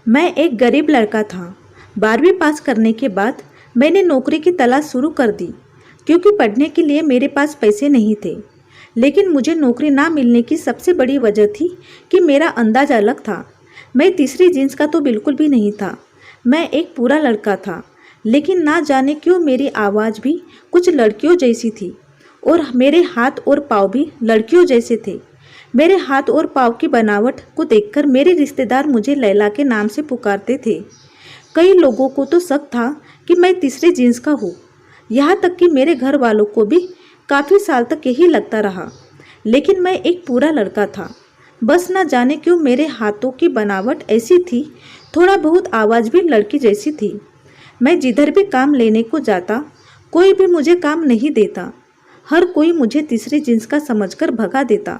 मैं एक गरीब लड़का था। 12वीं पास करने के बाद मैंने नौकरी की तलाश शुरू कर दी, क्योंकि पढ़ने के लिए मेरे पास पैसे नहीं थे। लेकिन मुझे नौकरी ना मिलने की सबसे बड़ी वजह थी कि मेरा अंदाज अलग था। मैं तीसरी जींस का तो बिल्कुल भी नहीं था। मैं एक पूरा लड़का था, लेकिन ना जाने क्यों मेरी आवाज़ भी कुछ लड़कियों जैसी थी और मेरे हाथ और पाँव भी लड़कियों जैसे थे। मेरे हाथ और पाँव की बनावट को देखकर मेरे रिश्तेदार मुझे लैला के नाम से पुकारते थे। कई लोगों को तो शक था कि मैं तीसरे जींस का हूँ। यहाँ तक कि मेरे घर वालों को भी काफ़ी साल तक यही लगता रहा। लेकिन मैं एक पूरा लड़का था। बस ना जाने क्यों मेरे हाथों की बनावट ऐसी थी, थोड़ा बहुत आवाज़ भी लड़की जैसी थी। मैं जिधर भी काम लेने को जाता, कोई भी मुझे काम नहीं देता। हर कोई मुझे तीसरी जींस का समझकर भगा देता।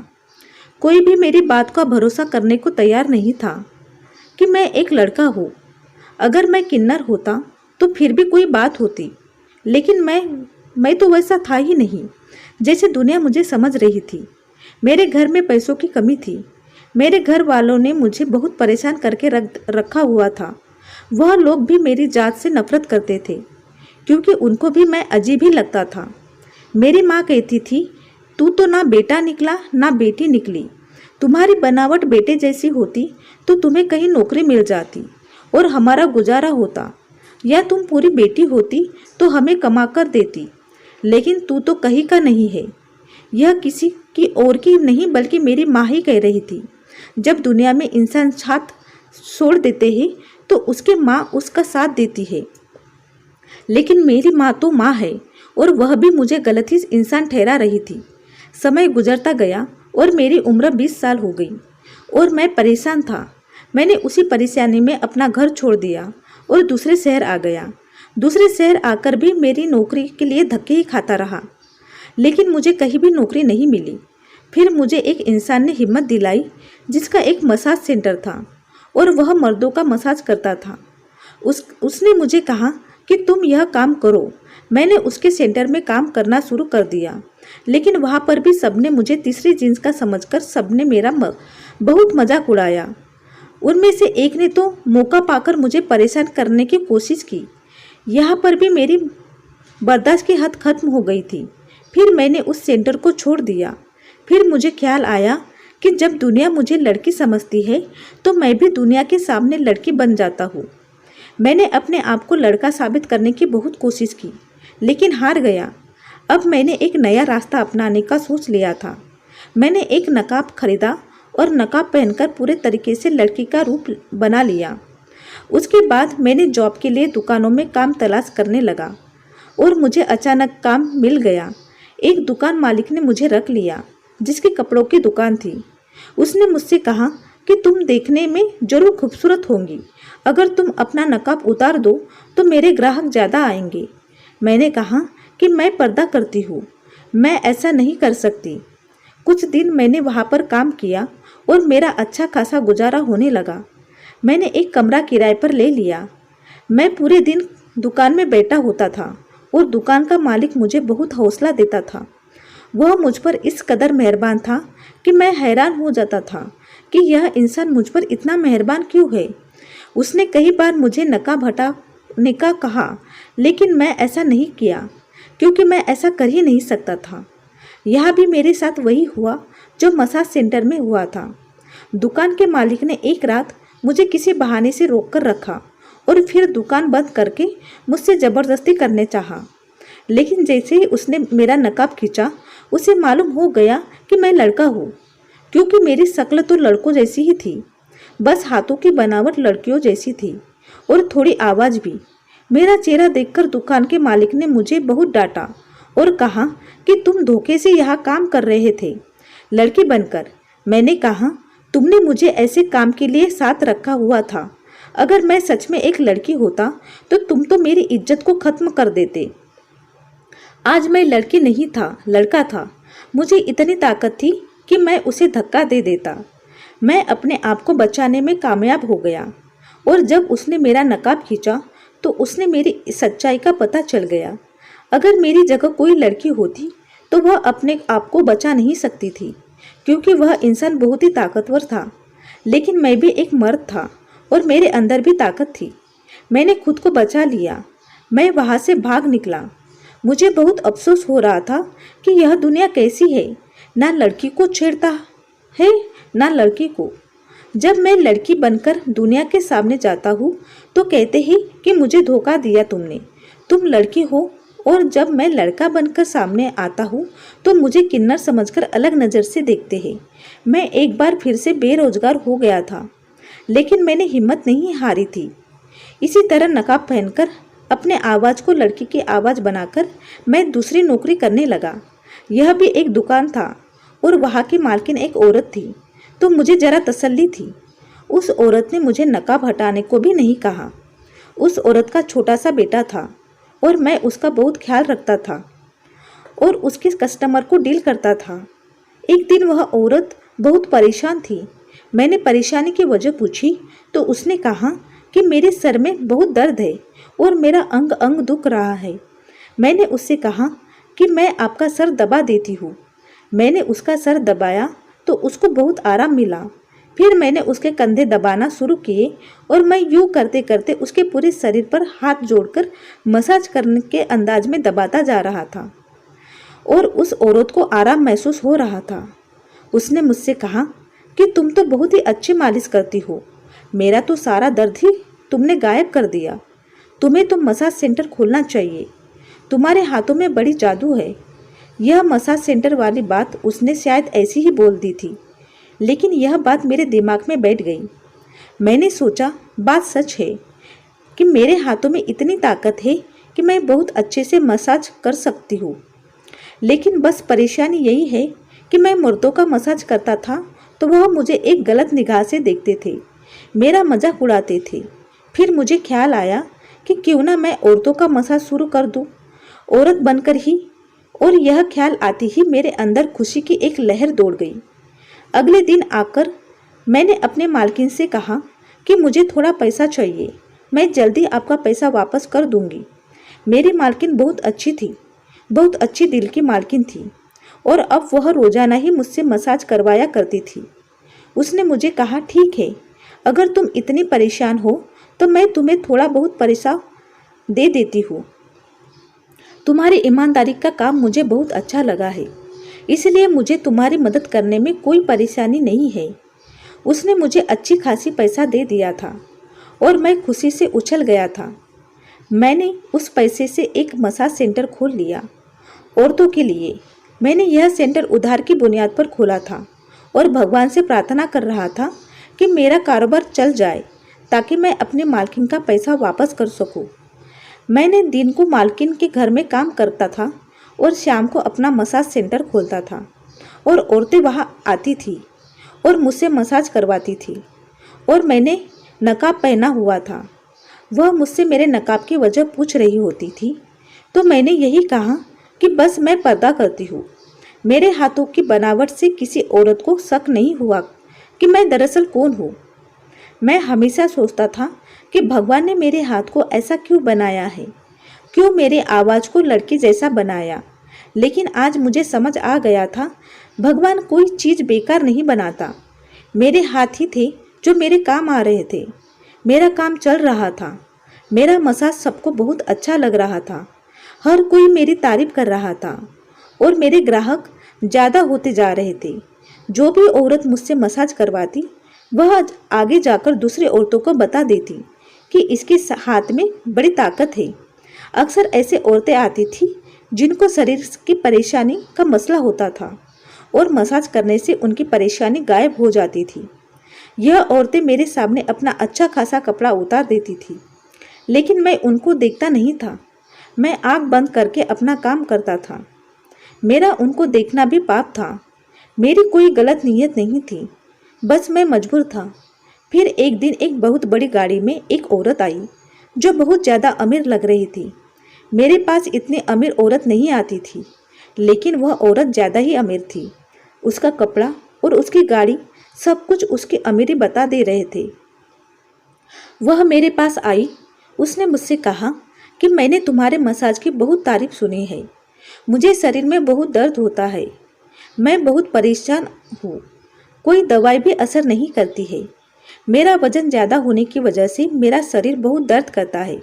कोई भी मेरी बात का भरोसा करने को तैयार नहीं था कि मैं एक लड़का हूँ। अगर मैं किन्नर होता तो फिर भी कोई बात होती, लेकिन मैं तो वैसा था ही नहीं जैसे दुनिया मुझे समझ रही थी। मेरे घर में पैसों की कमी थी। मेरे घर वालों ने मुझे बहुत परेशान करके रखा हुआ था। वह लोग भी मेरी जात से नफरत करते थे, क्योंकि उनको भी मैं अजीब ही लगता था। मेरी माँ कहती थी, तू तो ना बेटा निकला ना बेटी निकली। तुम्हारी बनावट बेटे जैसी होती तो तुम्हें कहीं नौकरी मिल जाती और हमारा गुजारा होता, या तुम पूरी बेटी होती तो हमें कमा कर देती। लेकिन तू तो कहीं का नहीं है। यह किसी की और की नहीं बल्कि मेरी माँ ही कह रही थी। जब दुनिया में इंसान साथ छोड़ देते हैं तो उसके माँ उसका साथ देती है, लेकिन मेरी माँ तो माँ है और वह भी मुझे गलत ही इंसान ठहरा रही थी। समय गुजरता गया और मेरी उम्र 20 साल हो गई और मैं परेशान था। मैंने उसी परेशानी में अपना घर छोड़ दिया और दूसरे शहर आ गया। दूसरे शहर आकर भी मेरी नौकरी के लिए धक्के ही खाता रहा, लेकिन मुझे कहीं भी नौकरी नहीं मिली। फिर मुझे एक इंसान ने हिम्मत दिलाई, जिसका एक मसाज सेंटर था और वह मर्दों का मसाज करता था। उसने मुझे कहा कि तुम यह काम करो। मैंने उसके सेंटर में काम करना शुरू कर दिया, लेकिन वहाँ पर भी सबने मुझे तीसरी जींस का समझकर सबने मेरा बहुत मजाक उड़ाया। उनमें से एक ने तो मौका पाकर मुझे परेशान करने की कोशिश की। यहाँ पर भी मेरी बर्दाश्त की हद खत्म हो गई थी। फिर मैंने उस सेंटर को छोड़ दिया। फिर मुझे ख्याल आया कि जब दुनिया मुझे लड़की समझती है तो मैं भी दुनिया के सामने लड़की बन जाता हूँ। मैंने अपने आप को लड़का साबित करने की बहुत कोशिश की, लेकिन हार गया। अब मैंने एक नया रास्ता अपनाने का सोच लिया था। मैंने एक नकाब खरीदा और नकाब पहनकर पूरे तरीके से लड़की का रूप बना लिया। उसके बाद मैंने जॉब के लिए दुकानों में काम तलाश करने लगा और मुझे अचानक काम मिल गया। एक दुकान मालिक ने मुझे रख लिया, जिसकी कपड़ों की दुकान थी। उसने मुझसे कहा कि तुम देखने में जरूर खूबसूरत होंगी। अगर तुम अपना नकाब उतार दो तो मेरे ग्राहक ज़्यादा आएंगे। मैंने कहा कि मैं पर्दा करती हूँ, मैं ऐसा नहीं कर सकती। कुछ दिन मैंने वहाँ पर काम किया और मेरा अच्छा खासा गुजारा होने लगा। मैंने एक कमरा किराए पर ले लिया। मैं पूरे दिन दुकान में बैठा होता था और दुकान का मालिक मुझे बहुत हौसला देता था। वह मुझ पर इस कदर मेहरबान था कि मैं हैरान हो जाता था कि यह इंसान मुझ पर इतना मेहरबान क्यों है। उसने कई बार मुझे नकाब हटाने का कहा, लेकिन मैं ऐसा नहीं किया, क्योंकि मैं ऐसा कर ही नहीं सकता था। यह भी मेरे साथ वही हुआ जो मसाज सेंटर में हुआ था। दुकान के मालिक ने एक रात मुझे किसी बहाने से रोक कर रखा और फिर दुकान बंद करके मुझसे ज़बरदस्ती करने चाहा। लेकिन जैसे ही उसने मेरा नकाब खींचा, उसे मालूम हो गया कि मैं लड़का हूँ, क्योंकि मेरी शक्ल तो लड़कों जैसी ही थी। बस हाथों की बनावट लड़कियों जैसी थी और थोड़ी आवाज़ भी। मेरा चेहरा देखकर दुकान के मालिक ने मुझे बहुत डांटा और कहा कि तुम धोखे से यहाँ काम कर रहे थे लड़की बनकर। मैंने कहा, तुमने मुझे ऐसे काम के लिए साथ रखा हुआ था। अगर मैं सच में एक लड़की होता तो तुम तो मेरी इज्जत को खत्म कर देते। आज मैं लड़की नहीं था, लड़का था। मुझे इतनी ताकत थी कि मैं उसे धक्का दे देता। मैं अपने आप को बचाने में कामयाब हो गया और जब उसने मेरा नकाब खींचा तो उसने मेरी सच्चाई का पता चल गया। अगर मेरी जगह कोई लड़की होती तो वह अपने आप को बचा नहीं सकती थी, क्योंकि वह इंसान बहुत ही ताकतवर था। लेकिन मैं भी एक मर्द था और मेरे अंदर भी ताकत थी। मैंने खुद को बचा लिया। मैं वहाँ से भाग निकला। मुझे बहुत अफसोस हो रहा था कि यह दुनिया कैसी है, ना लड़की को छेड़ता है ना लड़की को। जब मैं लड़की बनकर दुनिया के सामने जाता हूँ तो कहते ही कि मुझे धोखा दिया तुमने, तुम लड़की हो। और जब मैं लड़का बनकर सामने आता हूँ तो मुझे किन्नर समझकर अलग नज़र से देखते हैं। मैं एक बार फिर से बेरोजगार हो गया था, लेकिन मैंने हिम्मत नहीं हारी थी। इसी तरह नकाब पहनकर अपने आवाज़ को लड़की की आवाज़ बनाकर मैं दूसरी नौकरी करने लगा। यह भी एक दुकान था और वहाँ की मालकिन एक औरत थी, तो मुझे ज़रा तसल्ली थी। उस औरत ने मुझे नकाब हटाने को भी नहीं कहा। उस औरत का छोटा सा बेटा था और मैं उसका बहुत ख्याल रखता था और उसके कस्टमर को डील करता था। एक दिन वह औरत बहुत परेशान थी। मैंने परेशानी की वजह पूछी तो उसने कहा कि मेरे सर में बहुत दर्द है और मेरा अंग अंग दुख रहा है। मैंने उससे कहा कि मैं आपका सर दबा देती हूँ। मैंने उसका सर दबाया तो उसको बहुत आराम मिला। फिर मैंने उसके कंधे दबाना शुरू किए और मैं यूँ करते करते उसके पूरे शरीर पर हाथ जोड़कर मसाज करने के अंदाज में दबाता जा रहा था और उस औरत को आराम महसूस हो रहा था। उसने मुझसे कहा कि तुम तो बहुत ही अच्छी मालिश करती हो, मेरा तो सारा दर्द ही तुमने गायब कर दिया। तुम्हें तो मसाज सेंटर खोलना चाहिए, तुम्हारे हाथों में बड़ी जादू है। यह मसाज सेंटर वाली बात उसने शायद ऐसी ही बोल दी थी, लेकिन यह बात मेरे दिमाग में बैठ गई। मैंने सोचा बात सच है कि मेरे हाथों में इतनी ताकत है कि मैं बहुत अच्छे से मसाज कर सकती हूँ। लेकिन बस परेशानी यही है कि मैं मर्दों का मसाज करता था तो वह मुझे एक गलत निगाह से देखते थे, मेरा मजाक उड़ाते थे। फिर मुझे ख्याल आया कि क्यों ना मैं औरतों का मसाज शुरू कर दूँ, औरत बनकर ही। और यह ख्याल आते ही मेरे अंदर खुशी की एक लहर दौड़ गई। अगले दिन आकर मैंने अपने मालकिन से कहा कि मुझे थोड़ा पैसा चाहिए, मैं जल्दी आपका पैसा वापस कर दूंगी। मेरी मालकिन बहुत अच्छी थी, बहुत अच्छी दिल की मालकिन थी और अब वह रोज़ाना ही मुझसे मसाज करवाया करती थी। उसने मुझे कहा ठीक है, अगर तुम इतनी परेशान हो तो मैं तुम्हें थोड़ा बहुत पैसा दे देती हूँ। तुम्हारी ईमानदारी का काम मुझे बहुत अच्छा लगा है, इसलिए मुझे तुम्हारी मदद करने में कोई परेशानी नहीं है। उसने मुझे अच्छी खासी पैसा दे दिया था और मैं खुशी से उछल गया था। मैंने उस पैसे से एक मसाज सेंटर खोल लिया औरतों के लिए। मैंने यह सेंटर उधार की बुनियाद पर खोला था और भगवान से प्रार्थना कर रहा था कि मेरा कारोबार चल जाए ताकि मैं अपने मालकिन का पैसा वापस कर सकूं। मैंने दिन को मालकिन के घर में काम करता था और शाम को अपना मसाज सेंटर खोलता था और औरतें वहाँ आती थी और मुझसे मसाज करवाती थी। और मैंने नकाब पहना हुआ था। वह मुझसे मेरे नकाब की वजह पूछ रही होती थी तो मैंने यही कहा कि बस मैं पर्दा करती हूँ। मेरे हाथों की बनावट से किसी औरत को शक नहीं हुआ कि मैं दरअसल कौन हूँ। मैं हमेशा सोचता था कि भगवान ने मेरे हाथ को ऐसा क्यों बनाया है, क्यों मेरे आवाज़ को लड़की जैसा बनाया। लेकिन आज मुझे समझ आ गया था, भगवान कोई चीज़ बेकार नहीं बनाता। मेरे हाथ ही थे जो मेरे काम आ रहे थे। मेरा काम चल रहा था, मेरा मसाज सबको बहुत अच्छा लग रहा था, हर कोई मेरी तारीफ कर रहा था और मेरे ग्राहक ज़्यादा होते जा रहे थे। जो भी औरत मुझसे मसाज करवाती वह आगे जाकर दूसरी औरतों को बता देती कि इसके हाथ में बड़ी ताकत है। अक्सर ऐसे औरतें आती थी जिनको शरीर की परेशानी का मसला होता था और मसाज करने से उनकी परेशानी गायब हो जाती थी। यह औरतें मेरे सामने अपना अच्छा खासा कपड़ा उतार देती थी, लेकिन मैं उनको देखता नहीं था। मैं आंख बंद करके अपना काम करता था। मेरा उनको देखना भी पाप था। मेरी कोई गलत नीयत नहीं थी, बस मैं मजबूर था। फिर एक दिन एक बहुत बड़ी गाड़ी में एक औरत आई जो बहुत ज़्यादा अमीर लग रही थी। मेरे पास इतनी अमीर औरत नहीं आती थी, लेकिन वह औरत ज़्यादा ही अमीर थी। उसका कपड़ा और उसकी गाड़ी सब कुछ उसकी अमीरी बता दे रहे थे। वह मेरे पास आई। उसने मुझसे कहा कि मैंने तुम्हारे मसाज की बहुत तारीफ सुनी है। मुझे शरीर में बहुत दर्द होता है, मैं बहुत परेशान हूँ, कोई दवाई भी असर नहीं करती है। मेरा वजन ज़्यादा होने की वजह से मेरा शरीर बहुत दर्द करता है,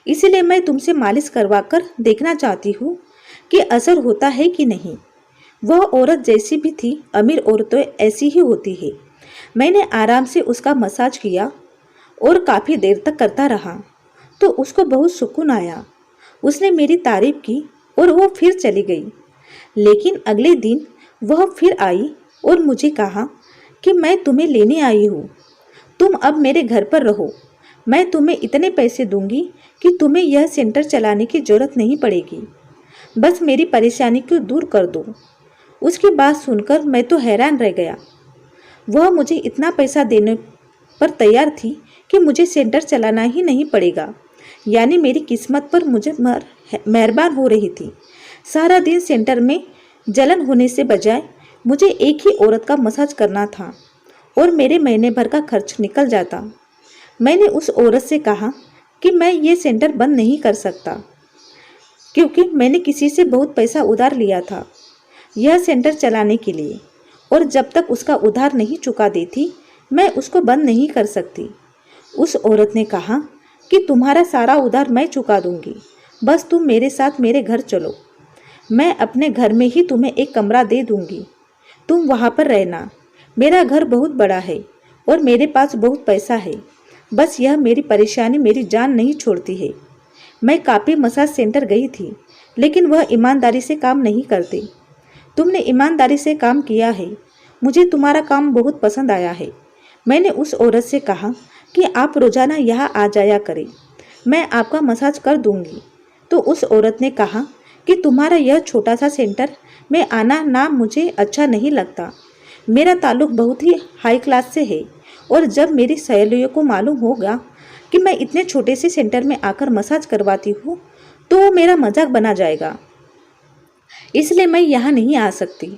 इसीलिए मैं तुमसे मालिश करवाकर देखना चाहती हूँ कि असर होता है कि नहीं। वह औरत जैसी भी थी, अमीर औरतें ऐसी ही होती है। मैंने आराम से उसका मसाज किया और काफ़ी देर तक करता रहा तो उसको बहुत सुकून आया। उसने मेरी तारीफ की और वो फिर चली गई। लेकिन अगले दिन वह फिर आई और मुझे कहा कि मैं तुम्हें लेने आई हूँ, तुम अब मेरे घर पर रहो। मैं तुम्हें इतने पैसे दूंगी कि तुम्हें यह सेंटर चलाने की ज़रूरत नहीं पड़ेगी, बस मेरी परेशानी को दूर कर दो। उसकी बात सुनकर मैं तो हैरान रह गया। वह मुझे इतना पैसा देने पर तैयार थी कि मुझे सेंटर चलाना ही नहीं पड़ेगा, यानी मेरी किस्मत पर मुझे मेहरबान हो रही थी। सारा दिन सेंटर में जलन होने से बजाय मुझे एक ही औरत का मसाज करना था और मेरे महीने भर का खर्च निकल जाता। मैंने उस औरत से कहा कि मैं ये सेंटर बंद नहीं कर सकता, क्योंकि मैंने किसी से बहुत पैसा उधार लिया था यह सेंटर चलाने के लिए, और जब तक उसका उधार नहीं चुका देती मैं उसको बंद नहीं कर सकती। उस औरत ने कहा कि तुम्हारा सारा उधार मैं चुका दूंगी, बस तुम मेरे साथ मेरे घर चलो। मैं अपने घर में ही तुम्हें एक कमरा दे दूंगी, तुम वहाँ पर रहना। मेरा घर बहुत बड़ा है और मेरे पास बहुत पैसा है, बस यह मेरी परेशानी मेरी जान नहीं छोड़ती है। मैं काफ़ी मसाज सेंटर गई थी, लेकिन वह ईमानदारी से काम नहीं करते। तुमने ईमानदारी से काम किया है, मुझे तुम्हारा काम बहुत पसंद आया है। मैंने उस औरत से कहा कि आप रोज़ाना यहाँ आ जाया करें, मैं आपका मसाज कर दूंगी। तो उस औरत ने कहा कि तुम्हारा यह छोटा सा सेंटर में आना ना मुझे अच्छा नहीं लगता। मेरा ताल्लुक बहुत ही हाई क्लास से है, और जब मेरी सहेलियों को मालूम होगा कि मैं इतने छोटे से सेंटर में आकर मसाज करवाती हूँ तो वो मेरा मजाक बना जाएगा, इसलिए मैं यहाँ नहीं आ सकती।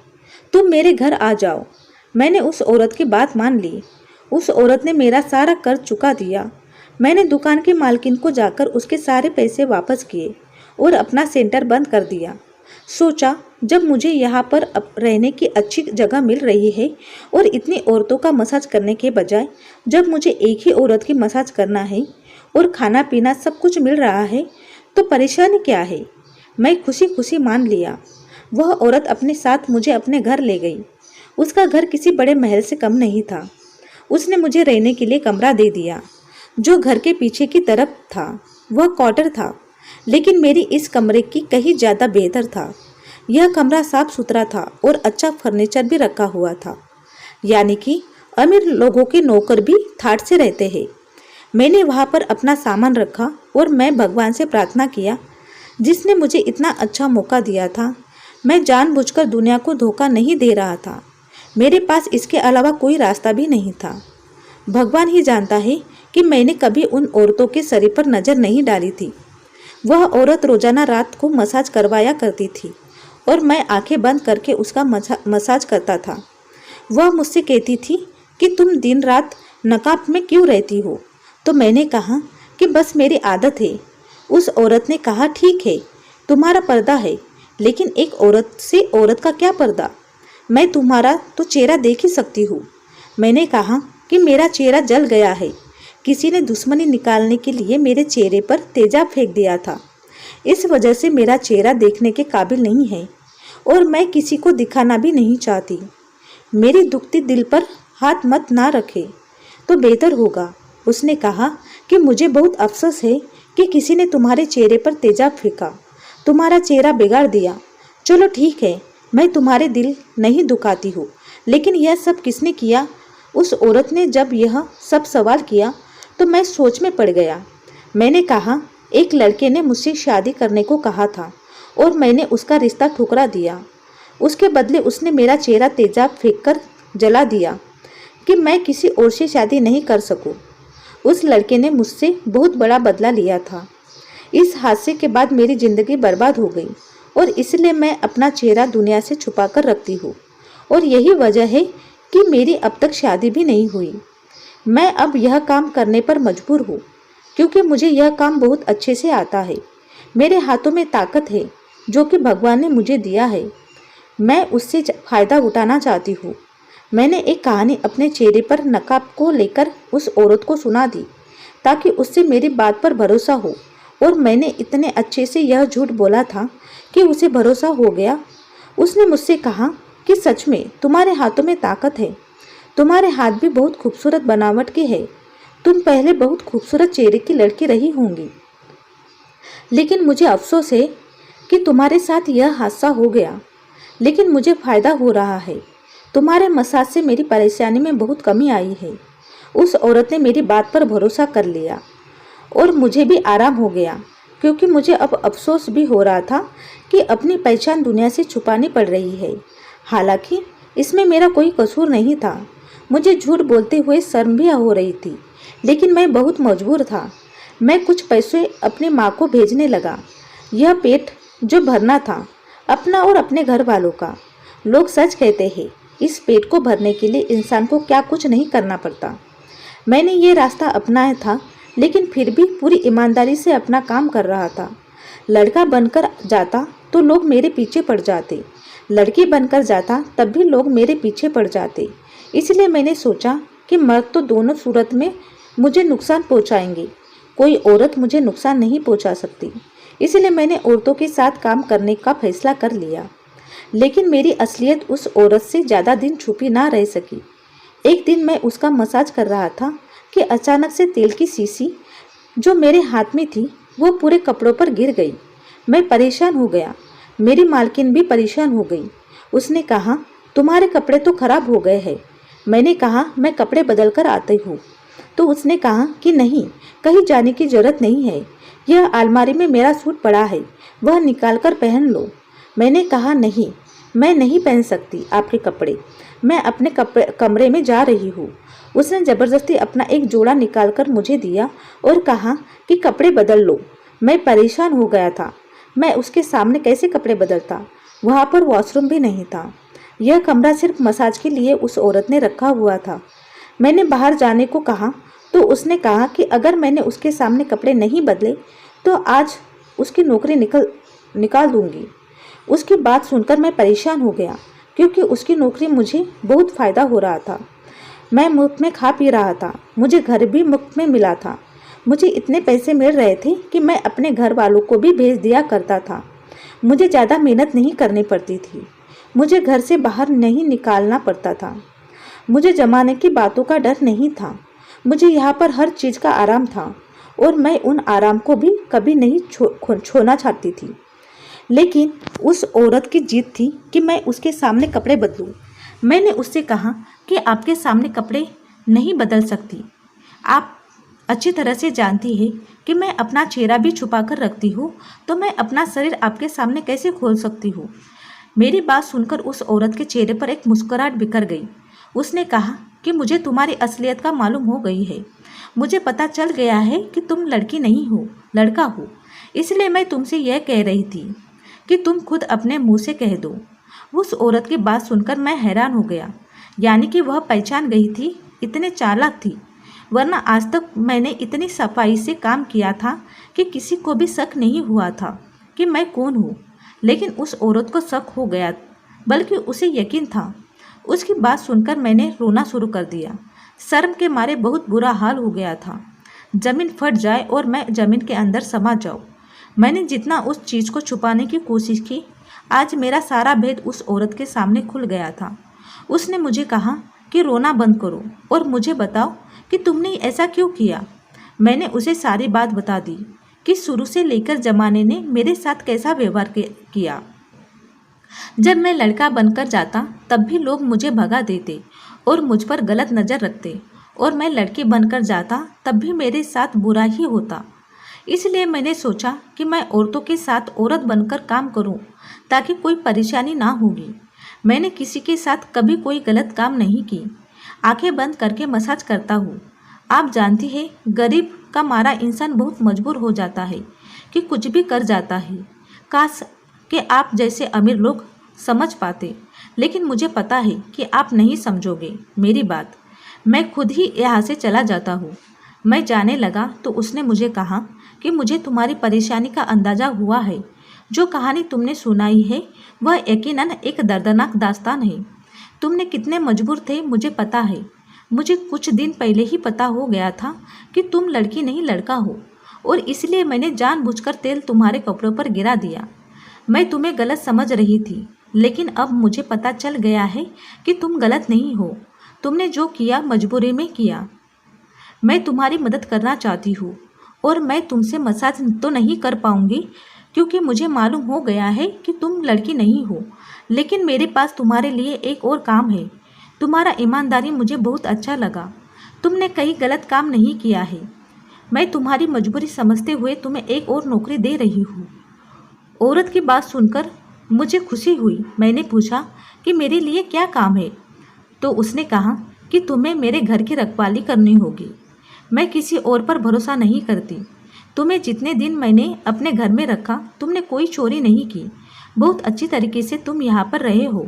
तुम मेरे घर आ जाओ। मैंने उस औरत की बात मान ली। उस औरत ने मेरा सारा कर्ज चुका दिया। मैंने दुकान के मालकिन को जाकर उसके सारे पैसे वापस किए और अपना सेंटर बंद कर दिया। सोचा जब मुझे यहाँ पर अब रहने की अच्छी जगह मिल रही है और इतनी औरतों का मसाज करने के बजाय जब मुझे एक ही औरत की मसाज करना है और खाना पीना सब कुछ मिल रहा है तो परेशानी क्या है। मैं खुशी खुशी मान लिया। वह औरत अपने साथ मुझे अपने घर ले गई। उसका घर किसी बड़े महल से कम नहीं था। उसने मुझे रहने के लिए कमरा दे दिया जो घर के पीछे की तरफ था। वह क्वार्टर था, लेकिन मेरी इस कमरे की कहीं ज़्यादा बेहतर था। यह कमरा साफ सुथरा था और अच्छा फर्नीचर भी रखा हुआ था, यानी कि अमीर लोगों के नौकर भी ठाठ से रहते हैं। मैंने वहाँ पर अपना सामान रखा और मैं भगवान से प्रार्थना किया जिसने मुझे इतना अच्छा मौका दिया था। मैं जानबूझकर दुनिया को धोखा नहीं दे रहा था। मेरे पास इसके अलावा कोई रास्ता भी नहीं था। भगवान ही जानता है कि मैंने कभी उन औरतों के शरीर पर नज़र नहीं डाली थी। वह औरत रोज़ाना रात को मसाज करवाया करती थी और मैं आंखें बंद करके उसका मसाज करता था। वह मुझसे कहती थी कि तुम दिन रात नकाब में क्यों रहती हो, तो मैंने कहा कि बस मेरी आदत है। उस औरत ने कहा ठीक है, तुम्हारा पर्दा है, लेकिन एक औरत से औरत का क्या पर्दा, मैं तुम्हारा तो चेहरा देख ही सकती हूँ। मैंने कहा कि मेरा चेहरा जल गया है, किसी ने दुश्मनी निकालने के लिए मेरे चेहरे पर तेजाब फेंक दिया था। इस वजह से मेरा चेहरा देखने के काबिल नहीं है और मैं किसी को दिखाना भी नहीं चाहती। मेरी दुखती दिल पर हाथ मत ना रखे तो बेहतर होगा। उसने कहा कि मुझे बहुत अफसोस है कि किसी ने तुम्हारे चेहरे पर तेजाब फेंका, तुम्हारा चेहरा बिगाड़ दिया। चलो ठीक है, मैं तुम्हारे दिल नहीं दुखाती हूँ, लेकिन यह सब किसने किया? उस औरत ने जब यह सब सवाल किया तो मैं सोच में पड़ गया। मैंने कहा एक लड़के ने मुझसे शादी करने को कहा था और मैंने उसका रिश्ता ठुकरा दिया। उसके बदले उसने मेरा चेहरा तेजाब फेंककर जला दिया कि मैं किसी और से शादी नहीं कर सकूं। उस लड़के ने मुझसे बहुत बड़ा बदला लिया था। इस हादसे के बाद मेरी ज़िंदगी बर्बाद हो गई और इसलिए मैं अपना चेहरा दुनिया से छुपा कर रखती हूँ, और यही वजह है कि मेरी अब तक शादी भी नहीं हुई। मैं अब यह काम करने पर मजबूर हूँ क्योंकि मुझे यह काम बहुत अच्छे से आता है। मेरे हाथों में ताकत है जो कि भगवान ने मुझे दिया है। मैं उससे फ़ायदा उठाना चाहती हूँ। मैंने एक कहानी अपने चेहरे पर नकाब को लेकर उस औरत को सुना दी ताकि उससे मेरी बात पर भरोसा हो, और मैंने इतने अच्छे से यह झूठ बोला था कि उसे भरोसा हो गया। उसने मुझसे कहा कि सच में तुम्हारे हाथों में ताकत है, तुम्हारे हाथ भी बहुत खूबसूरत बनावट के हैं, तुम पहले बहुत खूबसूरत चेहरे की लड़की रही होंगी, लेकिन मुझे अफसोस है कि तुम्हारे साथ यह हादसा हो गया। लेकिन मुझे फ़ायदा हो रहा है, तुम्हारे मसाज से मेरी परेशानी में बहुत कमी आई है। उस औरत ने मेरी बात पर भरोसा कर लिया और मुझे भी आराम हो गया, क्योंकि मुझे अब अफसोस भी हो रहा था कि अपनी पहचान दुनिया से छुपानी पड़ रही है। हालांकि इसमें मेरा कोई कसूर नहीं था। मुझे झूठ बोलते हुए शर्म भी हो रही थी, लेकिन मैं बहुत मजबूर था। मैं कुछ पैसे अपनी माँ को भेजने लगा। यह पेट जो भरना था, अपना और अपने घर वालों का। लोग सच कहते हैं, इस पेट को भरने के लिए इंसान को क्या कुछ नहीं करना पड़ता। मैंने ये रास्ता अपनाया था, लेकिन फिर भी पूरी ईमानदारी से अपना काम कर रहा था। लड़का बनकर जाता तो लोग मेरे पीछे पड़ जाते, लड़की बनकर जाता तब भी लोग मेरे पीछे पड़ जाते। इसलिए मैंने सोचा कि मर्द तो दोनों सूरत में मुझे नुकसान पहुंचाएंगे, कोई औरत मुझे नुकसान नहीं पहुंचा सकती। इसलिए मैंने औरतों के साथ काम करने का फैसला कर लिया। लेकिन मेरी असलियत उस औरत से ज़्यादा दिन छुपी ना रह सकी। एक दिन मैं उसका मसाज कर रहा था कि अचानक से तेल की शीशी जो मेरे हाथ में थी वो पूरे कपड़ों पर गिर गई। मैं परेशान हो गया, मेरी मालकिन भी परेशान हो गई। उसने कहा, तुम्हारे कपड़े तो खराब हो गए हैं। मैंने कहा, मैं कपड़े बदल कर आती हूँ। तो उसने कहा कि नहीं, कहीं जाने की जरूरत नहीं है, यह अलमारी में मेरा सूट पड़ा है, वह निकाल कर पहन लो। मैंने कहा, नहीं, मैं नहीं पहन सकती आपके कपड़े, मैं अपने कमरे में जा रही हूँ। उसने ज़बरदस्ती अपना एक जोड़ा निकाल कर मुझे दिया और कहा कि कपड़े बदल लो। मैं परेशान हो गया था, मैं उसके सामने कैसे कपड़े बदलता, वहाँ पर वॉशरूम भी नहीं था। यह कमरा सिर्फ मसाज के लिए उस औरत ने रखा हुआ था। मैंने बाहर जाने को कहा तो उसने कहा कि अगर मैंने उसके सामने कपड़े नहीं बदले तो आज उसकी नौकरी निकाल दूंगी। उसकी बात सुनकर मैं परेशान हो गया, क्योंकि उसकी नौकरी मुझे बहुत फ़ायदा हो रहा था। मैं मुफ्त में खा पी रहा था, मुझे घर भी मुफ्त में मिला था। मुझे इतने पैसे मिल रहे थे कि मैं अपने घर वालों को भी भेज दिया करता था। मुझे ज़्यादा मेहनत नहीं करनी पड़ती थी, मुझे घर से बाहर नहीं निकालना पड़ता था, मुझे जमाने की बातों का डर नहीं था। मुझे यहाँ पर हर चीज़ का आराम था और मैं उन आराम को भी कभी नहीं छोड़ना चाहती थी। लेकिन उस औरत की जिद थी कि मैं उसके सामने कपड़े बदलूं। मैंने उससे कहा कि आपके सामने कपड़े नहीं बदल सकती। आप अच्छी तरह से जानती है कि मैं अपना चेहरा भी छुपा कर रखती हूँ, तो मैं अपना शरीर आपके सामने कैसे खोल सकती हूँ। मेरी बात सुनकर उस औरत के चेहरे पर एक मुस्कुराहट बिखर गई। उसने कहा कि मुझे तुम्हारी असलियत का मालूम हो गई है। मुझे पता चल गया है कि तुम लड़की नहीं हो, लड़का हो। इसलिए मैं तुमसे यह कह रही थी कि तुम खुद अपने मुंह से कह दो। उस औरत की बात सुनकर मैं हैरान हो गया, यानी कि वह पहचान गई थी, इतने चालाक थी। वरना आज तक मैंने इतनी सफाई से काम किया था कि किसी को भी शक नहीं हुआ था कि मैं कौन हूँ। लेकिन उस औरत को शक हो गया, बल्कि उसे यकीन था। उसकी बात सुनकर मैंने रोना शुरू कर दिया। शर्म के मारे बहुत बुरा हाल हो गया था। ज़मीन फट जाए और मैं ज़मीन के अंदर समा जाऊँ। मैंने जितना उस चीज़ को छुपाने की कोशिश की, आज मेरा सारा भेद उस औरत के सामने खुल गया था। उसने मुझे कहा कि रोना बंद करो और मुझे बताओ कि तुमने ऐसा क्यों किया। मैंने उसे सारी बात बता दी कि शुरू से लेकर ज़माने ने मेरे साथ कैसा व्यवहार किया। जब मैं लड़का बनकर जाता तब भी लोग मुझे भगा देते और मुझ पर गलत नज़र रखते, और मैं लड़की बनकर जाता तब भी मेरे साथ बुरा ही होता। इसलिए मैंने सोचा कि मैं औरतों के साथ औरत बनकर काम करूं, ताकि कोई परेशानी ना होगी। मैंने किसी के साथ कभी कोई गलत काम नहीं की। आंखें बंद करके मसाज करता हूँ। आप जानती है, गरीब का मारा इंसान बहुत मजबूर हो जाता है कि कुछ भी कर जाता है। काश कि आप जैसे अमीर लोग समझ पाते, लेकिन मुझे पता है कि आप नहीं समझोगे मेरी बात। मैं खुद ही यहाँ से चला जाता हूँ। मैं जाने लगा तो उसने मुझे कहा कि मुझे तुम्हारी परेशानी का अंदाज़ा हुआ है। जो कहानी तुमने सुनाई है वह यकीनन एक दर्दनाक दास्तान है। तुमने कितने मजबूर थे मुझे पता है। मुझे कुछ दिन पहले ही पता हो गया था कि तुम लड़की नहीं लड़का हो, और इसलिए मैंने जानबूझकर तेल तुम्हारे कपड़ों पर गिरा दिया। मैं तुम्हें गलत समझ रही थी, लेकिन अब मुझे पता चल गया है कि तुम गलत नहीं हो। तुमने जो किया मजबूरी में किया। मैं तुम्हारी मदद करना चाहती हूँ, और मैं तुमसे मसाज तो नहीं कर पाऊँगी क्योंकि मुझे मालूम हो गया है कि तुम लड़की नहीं हो। लेकिन मेरे पास तुम्हारे लिए एक और काम है। तुम्हारा ईमानदारी मुझे बहुत अच्छा लगा। तुमने कहीं गलत काम नहीं किया है। मैं तुम्हारी मजबूरी समझते हुए तुम्हें एक और नौकरी दे रही हूँ। औरत की बात सुनकर मुझे खुशी हुई। मैंने पूछा कि मेरे लिए क्या काम है, तो उसने कहा कि तुम्हें मेरे घर की रखवाली करनी होगी। मैं किसी और पर भरोसा नहीं करती। तुम्हें जितने दिन मैंने अपने घर में रखा, तुमने कोई चोरी नहीं की। बहुत अच्छी तरीके से तुम यहाँ पर रहे हो।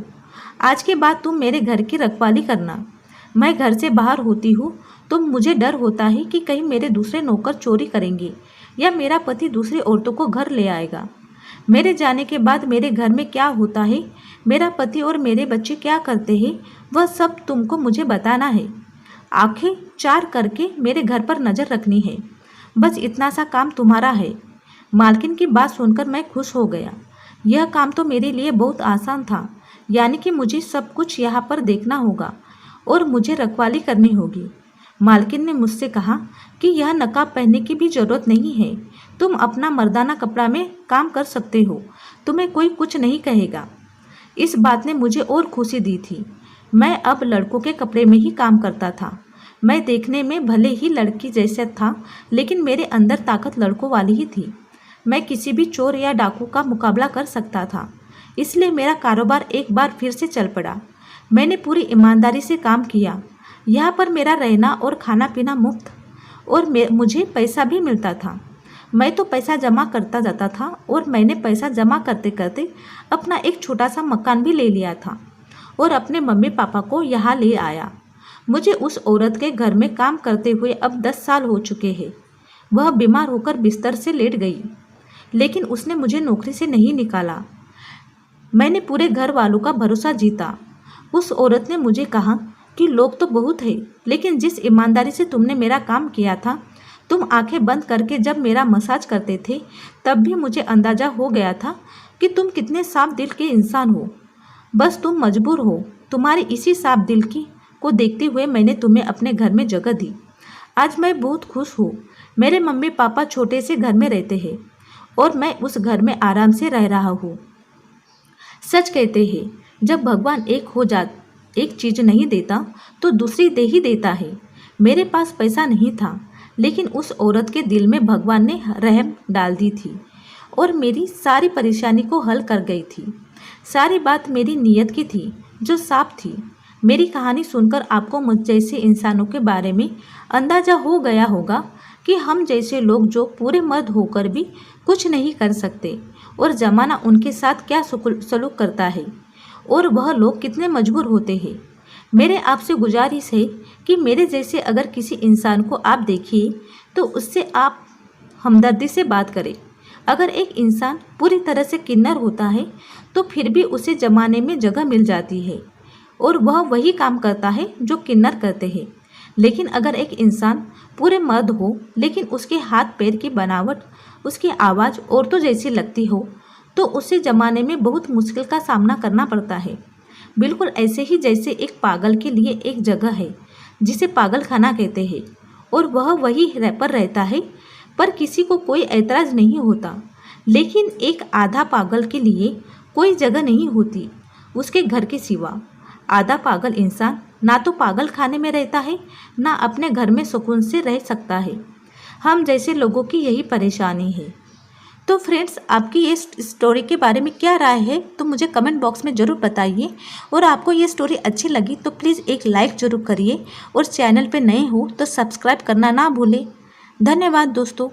आज के बाद तुम मेरे घर की रखवाली करना। मैं घर से बाहर होती हूँ तो मुझे डर होता है कि कहीं मेरे दूसरे नौकर चोरी करेंगे या मेरा पति दूसरी औरतों को घर ले आएगा। मेरे जाने के बाद मेरे घर में क्या होता है, मेरा पति और मेरे बच्चे क्या करते हैं, वह सब तुमको मुझे बताना है। आंखें चार करके मेरे घर पर नज़र रखनी है। बस इतना सा काम तुम्हारा है। मालकिन की बात सुनकर मैं खुश हो गया। यह काम तो मेरे लिए बहुत आसान था, यानी कि मुझे सब कुछ यहाँ पर देखना होगा और मुझे रखवाली करनी होगी। मालकिन ने मुझसे कहा कि यह नकाब पहनने की भी ज़रूरत नहीं है। तुम अपना मर्दाना कपड़ा में काम कर सकते हो। तुम्हें कोई कुछ नहीं कहेगा। इस बात ने मुझे और खुशी दी थी। मैं अब लड़कों के कपड़े में ही काम करता था। मैं देखने में भले ही लड़की जैसा था, लेकिन मेरे अंदर ताकत लड़कों वाली ही थी। मैं किसी भी चोर या डाकू का मुकाबला कर सकता था। इसलिए मेरा कारोबार एक बार फिर से चल पड़ा। मैंने पूरी ईमानदारी से काम किया। यहाँ पर मेरा रहना और खाना पीना मुफ्त, और मुझे पैसा भी मिलता था। मैं तो पैसा जमा करता जाता था, और मैंने पैसा जमा करते करते अपना एक छोटा सा मकान भी ले लिया था और अपने मम्मी पापा को यहाँ ले आया। मुझे उस औरत के घर में काम करते हुए अब 10 साल हो चुके हैं। वह बीमार होकर बिस्तर से लेट गई, लेकिन उसने मुझे नौकरी से नहीं निकाला। मैंने पूरे घर वालों का भरोसा जीता। उस औरत ने मुझे कहा कि लोग तो बहुत है, लेकिन जिस ईमानदारी से तुमने मेरा काम किया था, तुम आंखें बंद करके जब मेरा मसाज करते थे, तब भी मुझे अंदाज़ा हो गया था कि तुम कितने साफ दिल के इंसान हो। बस तुम मजबूर हो। तुम्हारी इसी साफ दिल की को देखते हुए मैंने तुम्हें अपने घर में जगह दी। आज मैं बहुत खुश हूँ। मेरे मम्मी पापा छोटे से घर में रहते हैं और मैं उस घर में आराम से रह रहा हूँ। सच कहते हैं, जब भगवान एक चीज़ नहीं देता तो दूसरी दे ही देता है। मेरे पास पैसा नहीं था, लेकिन उस औरत के दिल में भगवान ने रहम डाल दी थी और मेरी सारी परेशानी को हल कर गई थी। सारी बात मेरी नीयत की थी जो साफ थी। मेरी कहानी सुनकर आपको मुझ जैसे इंसानों के बारे में अंदाज़ा हो गया होगा कि हम जैसे लोग जो पूरे मर्द होकर भी कुछ नहीं कर सकते, और ज़माना उनके साथ क्या सलूक करता है, और वह लोग कितने मजबूर होते हैं। मेरे आपसे गुजारिश है कि मेरे जैसे अगर किसी इंसान को आप देखिए तो उससे आप हमदर्दी से बात करें। अगर एक इंसान पूरी तरह से किन्नर होता है तो फिर भी उसे ज़माने में जगह मिल जाती है, और वह वही काम करता है जो किन्नर करते हैं। लेकिन अगर एक इंसान पूरे मर्द हो, लेकिन उसके हाथ पैर की बनावट, उसकी आवाज़ औरतों जैसी लगती हो, तो उसे ज़माने में बहुत मुश्किल का सामना करना पड़ता है। बिल्कुल ऐसे ही जैसे एक पागल के लिए एक जगह है जिसे पागल खाना कहते हैं, और वह वही पर रहता है, पर किसी को कोई ऐतराज़ नहीं होता। लेकिन एक आधा पागल के लिए कोई जगह नहीं होती उसके घर के सिवा। आधा पागल इंसान ना तो पागल खाने में रहता है, ना अपने घर में सुकून से रह सकता है। हम जैसे लोगों की यही परेशानी है। तो फ्रेंड्स, आपकी ये स्टोरी के बारे में क्या राय है तो मुझे कमेंट बॉक्स में ज़रूर बताइए, और आपको ये स्टोरी अच्छी लगी तो प्लीज़ एक लाइक ज़रूर करिए, और चैनल पे नए हो तो सब्सक्राइब करना ना भूलें। धन्यवाद दोस्तों।